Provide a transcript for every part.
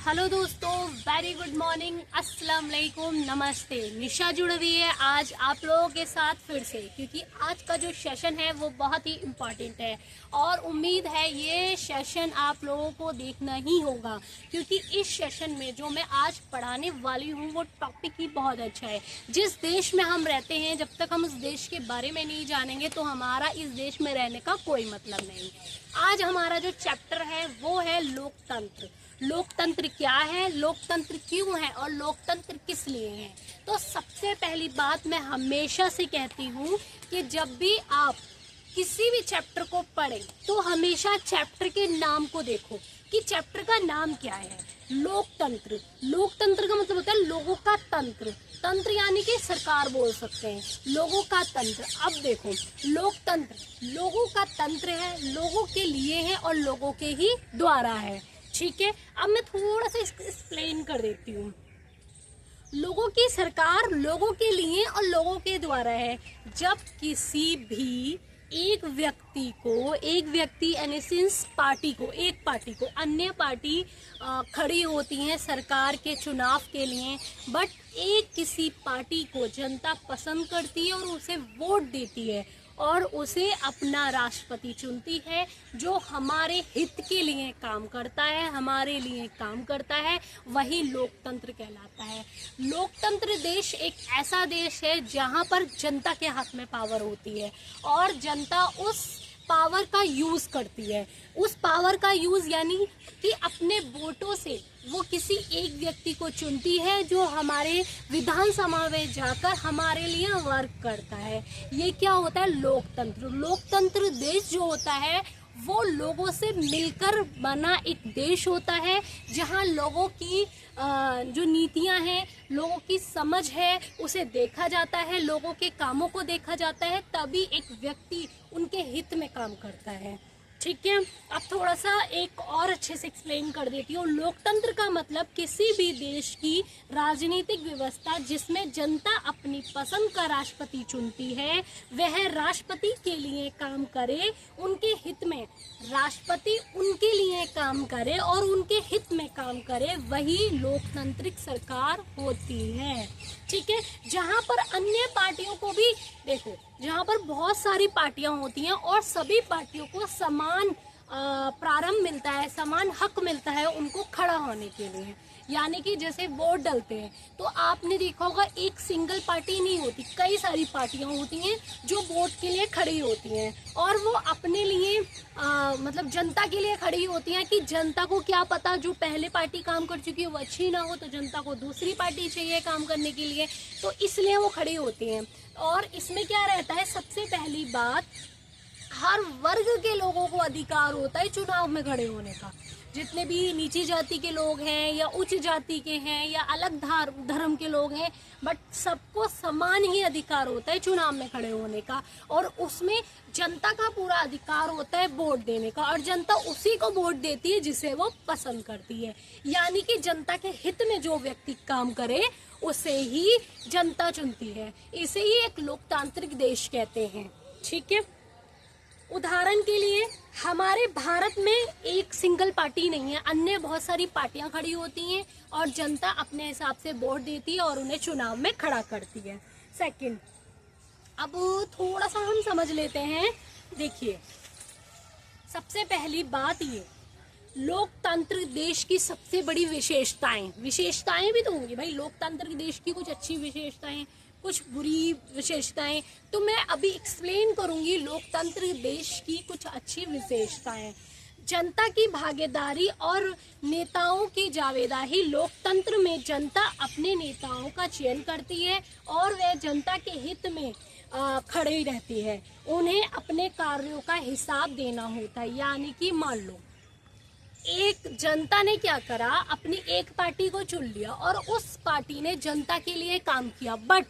Hello दोस्तों, very good morning, अस्सलाम वालेकुम, नमस्ते। निशा जुड़ रही है आज आप लोगों के साथ फिर से, क्योंकि आज का जो सेशन है वो बहुत ही इम्पॉर्टेंट है और उम्मीद है ये सेशन आप लोगों को देखना ही होगा, क्योंकि इस सेशन में जो मैं आज पढ़ाने वाली हूँ वो टॉपिक ही बहुत अच्छा है। जिस देश में हम रहते हैं, जब तक हम उस देश के बारे में नहीं जानेंगे तो हमारा इस देश में रहने का कोई मतलब नहीं। आज हमारा जो चैप्टर है वो है लोकतंत्र। लोकतंत्र क्या है, लोकतंत्र क्यों है और लोकतंत्र किस लिए है। तो सबसे पहली बात मैं हमेशा से कहती हूँ कि जब भी आप किसी भी चैप्टर को पढ़ें तो हमेशा चैप्टर के नाम को देखो कि चैप्टर का नाम क्या है। लोकतंत्र, लोकतंत्र का मतलब होता है लोगों का तंत्र। तंत्र यानी कि सरकार बोल सकते हैं, लोगों का तंत्र। अब देखो, लोकतंत्र लोगों का तंत्र है, लोगों के लिए है और लोगों के ही द्वारा है। ठीक है, अब मैं थोड़ा सा एक्सप्लेन कर देती हूँ। लोगों की सरकार लोगों के लिए और लोगों के द्वारा है। जब किसी भी एक व्यक्ति यानी सिंस पार्टी को, एक पार्टी को अन्य पार्टी खड़ी होती है सरकार के चुनाव के लिए, बट एक किसी पार्टी को जनता पसंद करती है और उसे वोट देती है और उसे अपना राष्ट्रपति चुनती है, जो हमारे हित के लिए काम करता है, हमारे लिए काम करता है, वही लोकतंत्र कहलाता है। लोकतंत्र देश एक ऐसा देश है जहाँ पर जनता के हाथ में पावर होती है और जनता उस पावर का यूज़ करती है। उस पावर का यूज़ यानी कि अपने वोटों से वो किसी एक व्यक्ति को चुनती है जो हमारे विधानसभा में जाकर हमारे लिए वर्क करता है। ये क्या होता है, लोकतंत्र। लोकतंत्र देश जो होता है वो लोगों से मिलकर बना एक देश होता है, जहां लोगों की जो नीतियां हैं, लोगों की समझ है, उसे देखा जाता है, लोगों के कामों को देखा जाता है, तभी एक व्यक्ति उनके हित में काम करता है। ठीक है, अब थोड़ा सा एक और अच्छे से एक्सप्लेन कर देती हूँ। लोकतंत्र का मतलब किसी भी देश की राजनीतिक व्यवस्था जिसमें जनता अपनी पसंद का राष्ट्रपति चुनती है, वह राष्ट्रपति के लिए काम करे, उनके हित में राष्ट्रपति उनके लिए काम करे और उनके हित में काम करे, वही लोकतांत्रिक सरकार होती है। ठीक है, जहाँ पर अन्य पार्टियों को भी देखो, जहाँ पर बहुत सारी पार्टियां होती हैं और सभी पार्टियों को समान प्रारंभ मिलता है, समान हक मिलता है उनको खड़ा होने के लिए। यानी कि जैसे वोट डलते हैं तो आपने देखा होगा एक सिंगल पार्टी नहीं होती, कई सारी पार्टियां होती हैं जो वोट के लिए खड़ी होती हैं और वो अपने लिए मतलब जनता के लिए खड़ी होती हैं कि जनता को क्या पता जो पहले पार्टी काम कर चुकी है वो अच्छी ना हो, तो जनता को दूसरी पार्टी चाहिए काम करने के लिए, तो इसलिए वो खड़ी होती हैं। और इसमें क्या रहता है, सबसे पहली बात, हर वर्ग के लोगों को अधिकार होता है चुनाव में खड़े होने का। जितने भी नीची जाति के लोग हैं या उच्च जाति के हैं या अलग धर्म के लोग हैं, बट सबको समान ही अधिकार होता है चुनाव में खड़े होने का और उसमें जनता का पूरा अधिकार होता है वोट देने का और जनता उसी को वोट देती है जिसे वो पसंद करती है। यानी कि जनता के हित में जो व्यक्ति काम करे उसे ही जनता चुनती है। इसे ही एक लोकतांत्रिक देश कहते हैं। ठीक है, उदाहरण के लिए हमारे भारत में एक सिंगल पार्टी नहीं है, अन्य बहुत सारी पार्टियां खड़ी होती हैं और जनता अपने हिसाब से वोट देती है और उन्हें चुनाव में खड़ा करती है। सेकंड, अब थोड़ा सा हम समझ लेते हैं। देखिए, सबसे पहली बात ये, लोकतंत्र देश की सबसे बड़ी विशेषताएं भी तो होंगी भाई। लोकतंत्र देश की कुछ अच्छी विशेषताएं, कुछ बुरी विशेषताएं, तो मैं अभी एक्सप्लेन करूंगी लोकतंत्र देश की कुछ अच्छी विशेषताएं। जनता की भागीदारी और नेताओं की जावेदारी। लोकतंत्र में जनता अपने नेताओं का चयन करती है और वह जनता के हित में खड़ी रहती है। उन्हें अपने कार्यों का हिसाब देना होता है। यानी कि मान लो एक जनता ने क्या करा, अपनी एक पार्टी को चुन लिया और उस पार्टी ने जनता के लिए काम किया, बट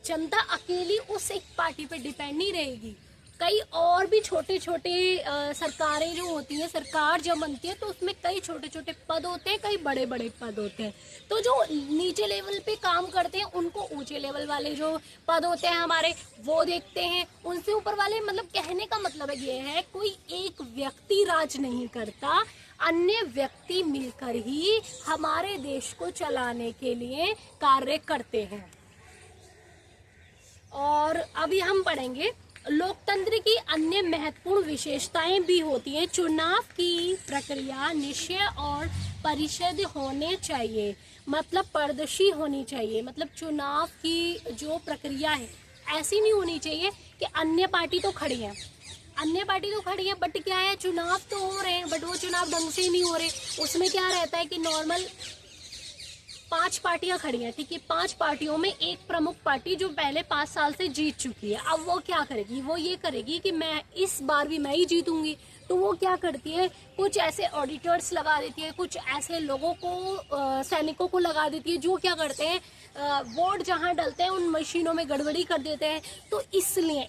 जनता अकेली उस एक पार्टी पे डिपेंड नहीं रहेगी। कई और भी छोटे छोटे सरकारें जो होती हैं, सरकार जब बनती है तो उसमें कई छोटे छोटे पद होते हैं, कई बड़े बड़े पद होते हैं। तो जो नीचे लेवल पे काम करते हैं उनको ऊंचे लेवल वाले जो पद होते हैं हमारे, वो देखते हैं। उनसे ऊपर वाले, मतलब कहने का मतलब ये है कोई एक व्यक्ति राज नहीं करता, अन्य व्यक्ति मिलकर ही हमारे देश को चलाने के लिए कार्य करते हैं। और अभी हम पढ़ेंगे लोकतंत्र की अन्य महत्वपूर्ण विशेषताएं भी होती हैं। चुनाव की प्रक्रिया निश्चय और परिषद होने चाहिए, मतलब पारदर्शी होनी चाहिए। मतलब चुनाव की जो प्रक्रिया है ऐसी नहीं होनी चाहिए कि अन्य पार्टी तो खड़ी है, बट क्या है, चुनाव तो हो रहे हैं बट वो चुनाव ढंग से नहीं हो रहे। उसमें क्या रहता है कि नॉर्मल 5 पार्टियां खड़ी हैं, ठीक है, 5 पार्टियों में एक प्रमुख पार्टी जो पहले 5 साल से जीत चुकी है, अब वो क्या करेगी, वो ये करेगी कि मैं इस बार भी मैं ही जीतूंगी। तो वो क्या करती है, कुछ ऐसे ऑडिटर्स लगा देती है, कुछ ऐसे लोगों को सैनिकों को लगा देती है जो क्या करते हैं, वोट जहां डलते हैं उन मशीनों में गड़बड़ी कर देते हैं। तो इसलिए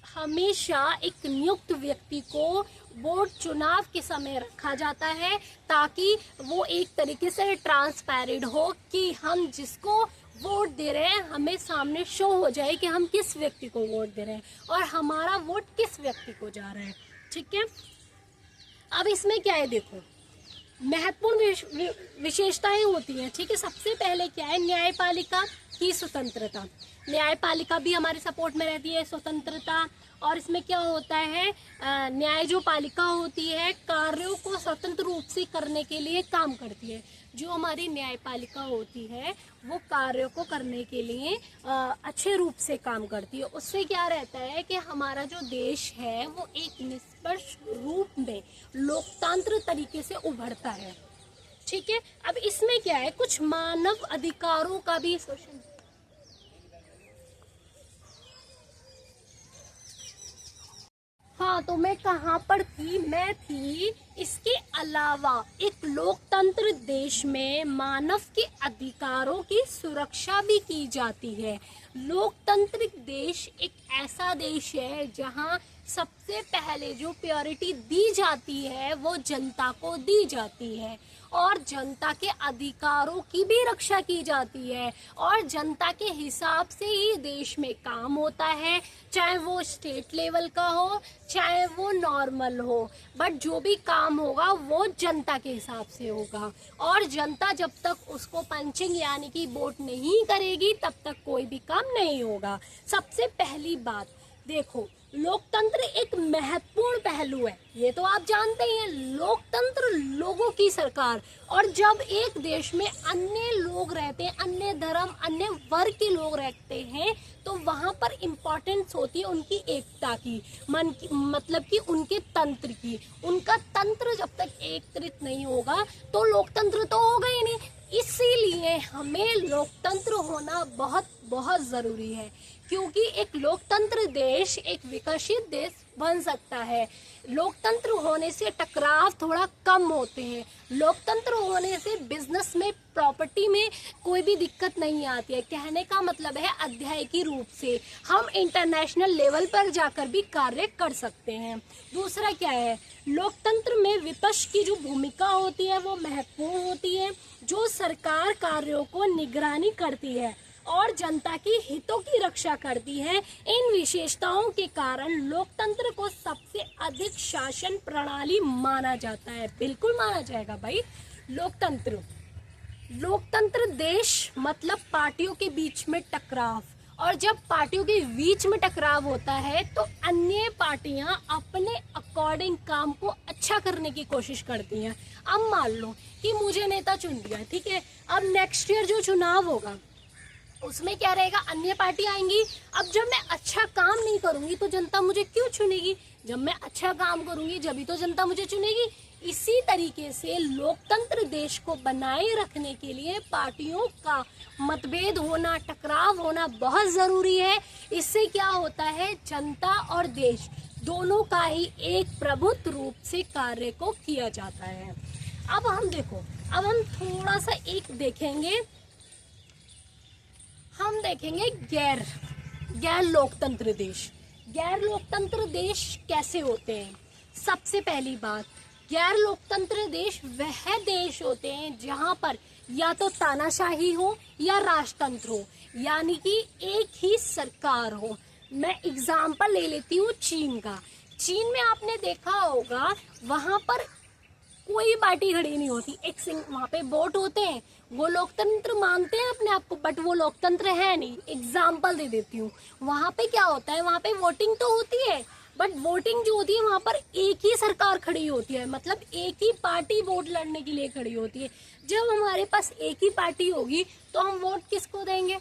हमेशा एक नियुक्त व्यक्ति को वोट चुनाव के समय रखा जाता है, ताकि वो एक तरीके से ट्रांसपेरेंट हो कि हम जिसको वोट दे रहे हैं हमें सामने शो हो जाए कि हम किस व्यक्ति को वोट दे रहे हैं और हमारा वोट किस व्यक्ति को जा रहा है। ठीक है, अब इसमें क्या है, देखो महत्वपूर्ण विशेषताएं होती हैं। ठीक है, सबसे पहले क्या है, न्यायपालिका की स्वतंत्रता। न्यायपालिका भी हमारे सपोर्ट में रहती है, स्वतंत्रता। और इसमें क्या होता है, न्याय जो पालिका होती है कार्यों को स्वतंत्र रूप से करने के लिए काम करती है। जो हमारी न्यायपालिका होती है वो कार्यों को करने के लिए अच्छे रूप से काम करती है। उससे क्या रहता है कि हमारा जो देश है वो एक निष्पक्ष रूप में लोकतंत्र तरीके से उभरता है। ठीक है, अब इसमें क्या है, कुछ मानव अधिकारों का भी शोषण। हाँ, तो मैं कहाँ पर थी, मैं थी इसके अलावा एक लोकतंत्र देश में मानव के अधिकारों की सुरक्षा भी की जाती है। लोकतांत्रिक देश एक ऐसा देश है जहाँ सबसे पहले जो प्रायोरिटी दी जाती है वो जनता को दी जाती है और जनता के अधिकारों की भी रक्षा की जाती है और जनता के हिसाब से ही देश में काम होता है, चाहे वो स्टेट लेवल का हो चाहे वो नॉर्मल हो, बट जो भी काम होगा वो जनता के हिसाब से होगा। और जनता जब तक उसको पंचिंग यानी कि वोट नहीं करेगी तब तक कोई भी काम नहीं होगा। सबसे पहली बात देखो, लोकतंत्र एक महत्वपूर्ण पहलू है, ये तो आप जानते ही हैं। लोकतंत्र लोगों की सरकार, और जब एक देश में अन्य लोग रहते हैं, अन्य धर्म अन्य वर्ग के लोग रहते हैं, तो वहां पर इम्पोर्टेंस होती है उनकी एकता की, मतलब कि उनके तंत्र की। उनका तंत्र जब तक एकत्रित नहीं होगा तो लोकतंत्र तो होगा ही नहीं। इसीलिए हमें लोकतंत्र होना बहुत बहुत जरूरी है, क्योंकि एक लोकतंत्र देश एक विकसित देश बन सकता है। लोकतंत्र होने से टकराव थोड़ा कम होते हैं, लोकतंत्र होने से बिजनेस में प्रॉपर्टी में कोई भी दिक्कत नहीं आती है। कहने का मतलब है अध्याय की रूप से हम इंटरनेशनल लेवल पर जाकर भी कार्य कर सकते हैं। दूसरा क्या है, लोकतंत्र में विपक्ष की जो भूमिका होती है वो महत्वपूर्ण होती है, जो सरकार कार्यों को निगरानी करती है और जनता की हितों की रक्षा करती है। इन विशेषताओं के कारण लोकतंत्र को सबसे अधिक शासन प्रणाली माना जाता है। बिल्कुल माना जाएगा भाई। लोकतंत्र देश मतलब पार्टियों के बीच में टकराव, और जब पार्टियों के बीच में टकराव होता है तो अन्य पार्टियां अपने अकॉर्डिंग काम को अच्छा करने की कोशिश करती हैं। अब मान लो कि मुझे नेता चुन दिया, ठीक है, अब नेक्स्ट ईयर जो चुनाव होगा उसमें क्या रहेगा, अन्य पार्टी आएंगी। अब जब मैं अच्छा काम नहीं करूंगी तो जनता मुझे क्यों चुनेगी, जब मैं अच्छा काम करूंगी जब तो जनता मुझे चुनेगी। इसी तरीके से लोकतंत्र देश को बनाए रखने के लिए पार्टियों का मतभेद होना, टकराव होना बहुत जरूरी है। इससे क्या होता है, जनता और देश दोनों का ही एक प्रभुत्व रूप से कार्य को किया जाता है। अब हम देखो, अब हम थोड़ा सा एक देखेंगे, हम देखेंगे गैर लोकतंत्र देश। गैर लोकतंत्र देश कैसे होते हैं? सबसे पहली बात, गैर लोकतंत्र देश वह देश होते हैं जहां पर या तो तानाशाही हो या राजतंत्र हो, यानी कि एक ही सरकार हो। मैं एग्जाम्पल ले लेती हूँ चीन का। चीन में आपने देखा होगा वहां पर कोई पार्टी खड़ी नहीं होती, वहां पे वोट होते हैं। वो लोकतंत्र मानते हैं अपने आप को, बट वो लोकतंत्र है नहीं। एग्जाम्पल दे देती हूँ, वहां पे क्या होता है, वहां पे वोटिंग तो होती है, बट वोटिंग जो होती है वहां पर एक ही सरकार खड़ी होती है, मतलब एक ही पार्टी वोट लड़ने के लिए खड़ी होती है। जब हमारे पास एक ही पार्टी होगी तो हम वोट किसको देंगे?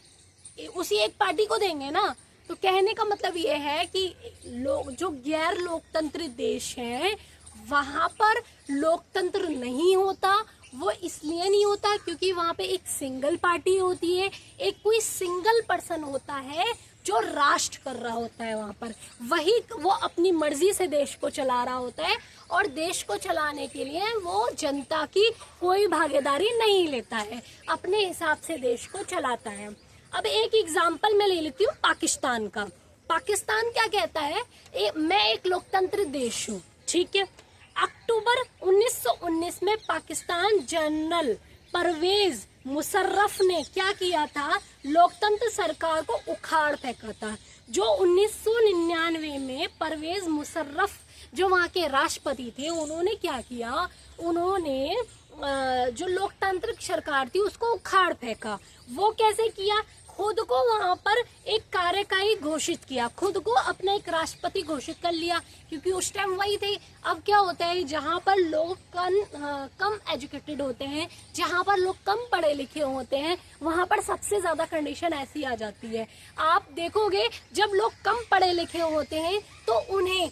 उसी एक पार्टी को देंगे ना। तो कहने का मतलब ये है कि जो गैर लोकतंत्र देश हैं वहां पर लोकतंत्र नहीं होता। वो इसलिए नहीं होता क्योंकि वहां पे एक सिंगल पार्टी होती है, एक कोई सिंगल पर्सन होता है जो राष्ट्र कर रहा होता है वहां पर। वही वो अपनी मर्जी से देश को चला रहा होता है और देश को चलाने के लिए वो जनता की कोई भागीदारी नहीं लेता है, अपने हिसाब से देश को चलाता है। अब एक एग्जाम्पल मैं ले लेती हूँ पाकिस्तान का। पाकिस्तान क्या कहता है, मैं एक लोकतंत्र देश हूँ, ठीक है। अक्टूबर 1919 में पाकिस्तान जनरल परवेज मुशर्रफ ने क्या किया था, लोकतंत्र सरकार को उखाड़ फेंका था। जो 1999 में परवेज मुशर्रफ जो वहाँ के राष्ट्रपति थे, उन्होंने क्या किया, उन्होंने जो लोकतांत्रिक सरकार थी उसको उखाड़ फेंका। वो कैसे किया, खुद को वहां पर एक कार्यकारी घोषित किया, खुद को अपना एक राष्ट्रपति घोषित कर लिया, क्योंकि उस टाइम वही थे। अब क्या होता है, जहां पर लोग कम एजुकेटेड होते हैं, जहां पर लोग कम पढ़े लिखे होते हैं, वहां पर सबसे ज्यादा कंडीशन ऐसी आ जाती है। आप देखोगे जब लोग कम पढ़े लिखे होते हैं तो उन्हें,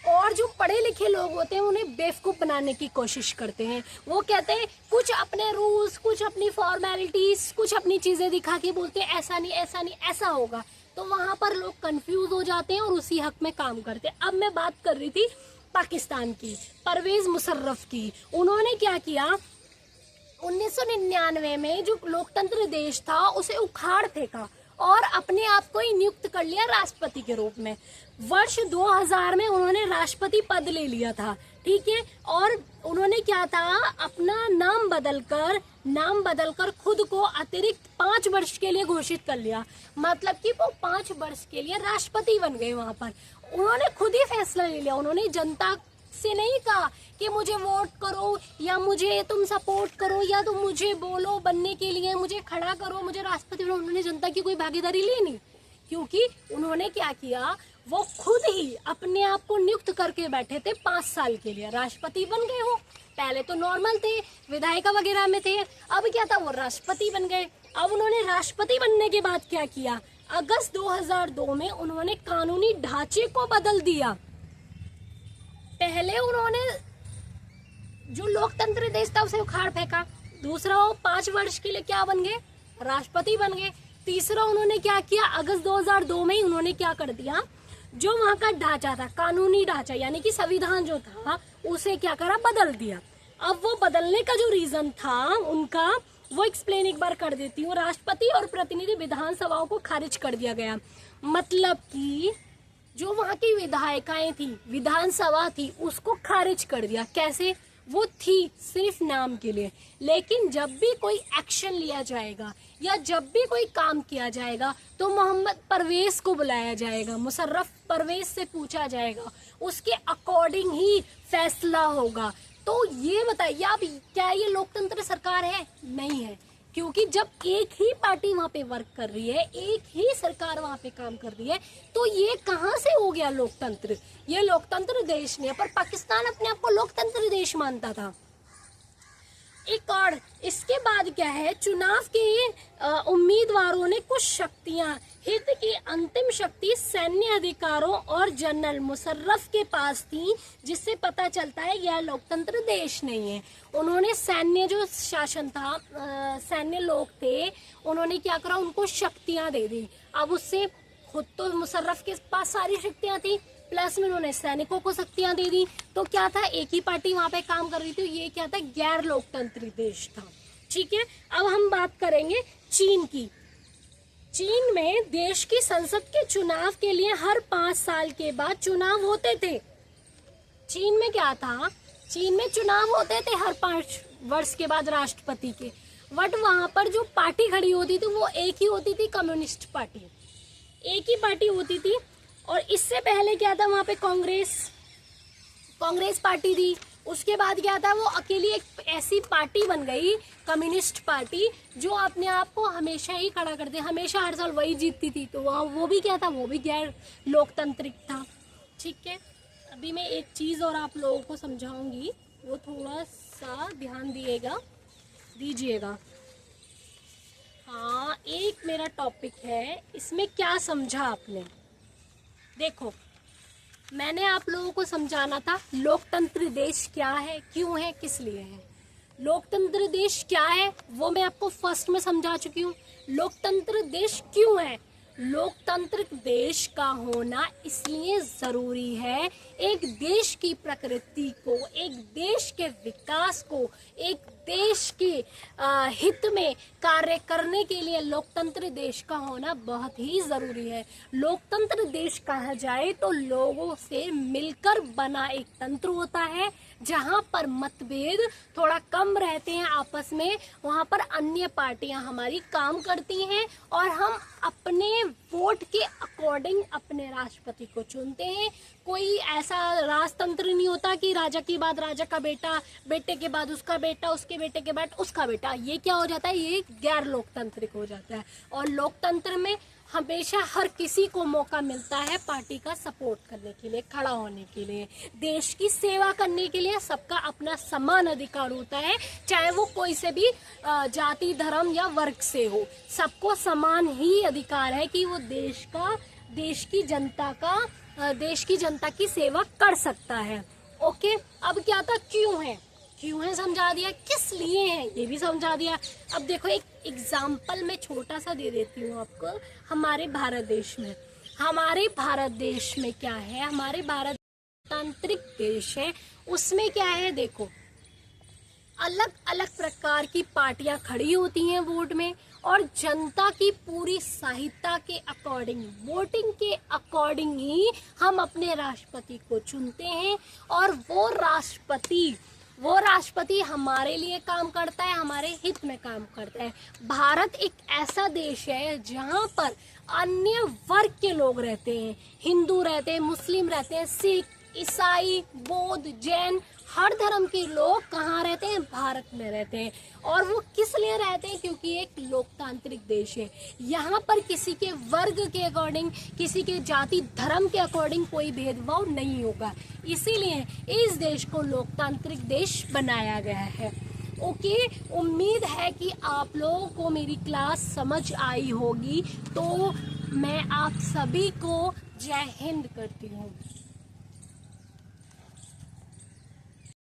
और जो पढ़े लिखे लोग होते हैं उन्हें बेवकूफ़ बनाने की कोशिश करते हैं। वो कहते हैं कुछ अपने रूल्स, कुछ अपनी फॉर्मेलिटीज, कुछ अपनी चीज़ें दिखा के बोलते हैं ऐसा नहीं ऐसा नहीं ऐसा होगा। तो वहाँ पर लोग कंफ्यूज हो जाते हैं और उसी हक में काम करते हैं। अब मैं बात कर रही थी पाकिस्तान की, परवेज मुशर्रफ की। उन्होंने क्या किया, 1999 में जो लोकतंत्र देश था उसे उखाड़ फेंका और अपने आप को ही नियुक्त कर लिया राष्ट्रपति के रूप में। वर्ष 2000 में उन्होंने राष्ट्रपति पद ले लिया था, ठीक है। और उन्होंने क्या था, अपना नाम बदलकर खुद को अतिरिक्त 5 वर्ष के लिए घोषित कर लिया। मतलब कि वो 5 वर्ष के लिए राष्ट्रपति बन गए। वहां पर उन्होंने खुद ही फैसला ले लिया, उन्होंने जनता से नहीं कहा कि मुझे वोट करो या मुझे तुम सपोर्ट करो या तुम मुझे बोलो बनने के लिए, मुझे खड़ा करो, मुझे राष्ट्रपति बनाओ। उन्होंने जनता की कोई भागीदारी ली नहीं, क्योंकि उन्होंने क्या किया, वो खुद ही अपने आप को नियुक्त करके बैठे थे 5 साल के लिए। राष्ट्रपति बन गए हो, पहले तो नॉर्मल थे, विधायिका वगैरह में थे, अब क्या था, वो राष्ट्रपति बन गए। अब उन्होंने राष्ट्रपति बनने के बाद क्या किया, अगस्त 2002 में उन्होंने कानूनी ढांचे को बदल दिया। पहले उन्होंने जो लोकतंत्र देश था उसे उखाड़ फेंका। दूसरा, वो 5 वर्ष के लिए क्या बन गए, राष्ट्रपति बन गए। तीसरा, उन्होंने क्या किया, अगस्त 2002 में ही उन्होंने क्या कर दिया, जो वहां का ढांचा था, कानूनी ढांचा यानी कि संविधान जो था, उसे क्या करा, बदल दिया। अब वो बदलने का जो रीजन था उनका, वो एक्सप्लेन एक बार कर देती हूँ। राष्ट्रपति और प्रतिनिधि विधानसभाओं को खारिज कर दिया गया। मतलब कि जो वहां की विधायिकाएं थी, विधानसभा थी, उसको खारिज कर दिया। कैसे, वो थी सिर्फ नाम के लिए, लेकिन जब भी कोई एक्शन लिया जाएगा या जब भी कोई काम किया जाएगा तो मोहम्मद परवेज को बुलाया जाएगा, मुशर्रफ परवेज से पूछा जाएगा, उसके अकॉर्डिंग ही फैसला होगा। तो ये बताइए आप, क्या ये लोकतंत्र सरकार है? नहीं है, क्योंकि जब एक ही पार्टी वहां पे वर्क कर रही है, एक ही सरकार वहां पे काम कर रही है, तो ये कहां से हो गया लोकतंत्र? ये लोकतंत्र देश नहीं है। पर पाकिस्तान अपने आप को लोकतंत्र देश मानता था। एक और इसके बाद क्या है, चुनाव के उम्मीदवारों ने कुछ शक्तियां, हित की अंतिम शक्ति सैन्य अधिकारों और जनरल मुशर्रफ के पास थी, जिससे पता चलता है यह लोकतंत्र देश नहीं है। उन्होंने सैन्य जो शासन था, सैन्य लोग थे, उन्होंने क्या करा, उनको शक्तियां दे दी। अब उससे, खुद तो मुशर्रफ के पास सारी शक्तियां थी, प्लस में उन्होंने सैनिकों को शक्तियां दे दी। तो क्या था, एक ही पार्टी वहां पे काम कर रही थी। ये क्या था, गैर लोकतंत्री देश था, ठीक है। अब हम बात करेंगे चीन की। चीन में देश की संसद के चुनाव के लिए हर 5 साल के बाद चुनाव होते थे। चीन में क्या था, चीन में चुनाव होते थे हर 5 वर्ष के बाद राष्ट्रपति के, बट वहां पर जो पार्टी खड़ी होती थी वो एक ही होती थी, कम्युनिस्ट पार्टी, एक ही पार्टी होती थी। और इससे पहले क्या था, वहां पे कांग्रेस पार्टी थी। उसके बाद क्या था, वो अकेली एक ऐसी पार्टी बन गई, कम्युनिस्ट पार्टी, जो अपने आप को हमेशा ही खड़ा करते, हमेशा हर साल वही जीतती थी। तो वहाँ वो भी क्या था, वो भी गैर लोकतांत्रिक था। ठीक है, अभी मैं एक चीज़ और आप लोगों को समझाऊंगी, वो थोड़ा सा ध्यान दीजिएगा। हाँ, एक मेरा टॉपिक है, इसमें क्या समझा आपने। देखो, मैंने आप लोगों को समझाना था लोकतंत्र देश क्या है, क्यों है, किस लिए है। लोकतंत्र देश क्या है वो मैं आपको फर्स्ट में समझा चुकी हूँ। लोकतंत्र देश क्यों है, लोकतांत्रिक देश का होना इसलिए जरूरी है, एक देश की प्रकृति को, एक देश के विकास को, एक देश के हित में कार्य करने के लिए लोकतंत्र देश का होना बहुत ही जरूरी है। लोकतंत्र देश कहा जाए तो लोगों से मिलकर बना एक तंत्र होता है, जहां पर मतभेद थोड़ा कम रहते हैं आपस में, वहां पर अन्य पार्टियां हमारी काम करती हैं और हम अपने वोट के अकॉर्डिंग अपने राष्ट्रपति को चुनते हैं। कोई ऐसा राजतंत्र नहीं होता कि राजा के बाद राजा का बेटा, बेटे के बाद उसका बेटा, उसके बेटे के बाद उसका बेटा। ये क्या हो जाता है, ये गैर लोकतांत्रिक हो जाता है। और लोकतंत्र में हमेशा हर किसी को मौका मिलता है पार्टी का सपोर्ट करने के लिए, खड़ा होने के लिए, देश की सेवा करने के लिए। सबका अपना समान अधिकार होता है, चाहे वो कोई से भी जाति, धर्म या वर्ग से हो। सबको समान ही अधिकार है कि वो देश की जनता की सेवा कर सकता है। ओके, अब क्या था, क्यों है समझा दिया, किस लिए है ये भी समझा दिया। अब देखो, एक एग्जाम्पल मैं छोटा सा दे देती हूँ आपको। हमारे भारत देश में क्या है, हमारे भारत तांत्रिक देश है, उसमें क्या है, देखो अलग अलग प्रकार की पार्टियां खड़ी होती हैं वोट में, और जनता की पूरी सहायता के अकॉर्डिंग, वोटिंग के अकॉर्डिंग ही हम अपने राष्ट्रपति को चुनते हैं। और वो राष्ट्रपति हमारे लिए काम करता है, हमारे हित में काम करता है। भारत एक ऐसा देश है जहाँ पर अन्य वर्ग के लोग रहते हैं, हिंदू रहते हैं, मुस्लिम रहते हैं, सिख, ईसाई, बौद्ध, जैन, हर धर्म के लोग कहाँ रहते हैं, भारत में रहते हैं। और वो किस लिए रहते हैं, क्योंकि एक लोकतांत्रिक देश है। यहाँ पर किसी के वर्ग के अकॉर्डिंग, किसी के जाति धर्म के अकॉर्डिंग कोई भेदभाव नहीं होगा। इसीलिए इस देश को लोकतांत्रिक देश बनाया गया है। ओके, उम्मीद है कि आप लोगों को मेरी क्लास समझ आई होगी। तो मैं आप सभी को जय हिंद करती हूँ।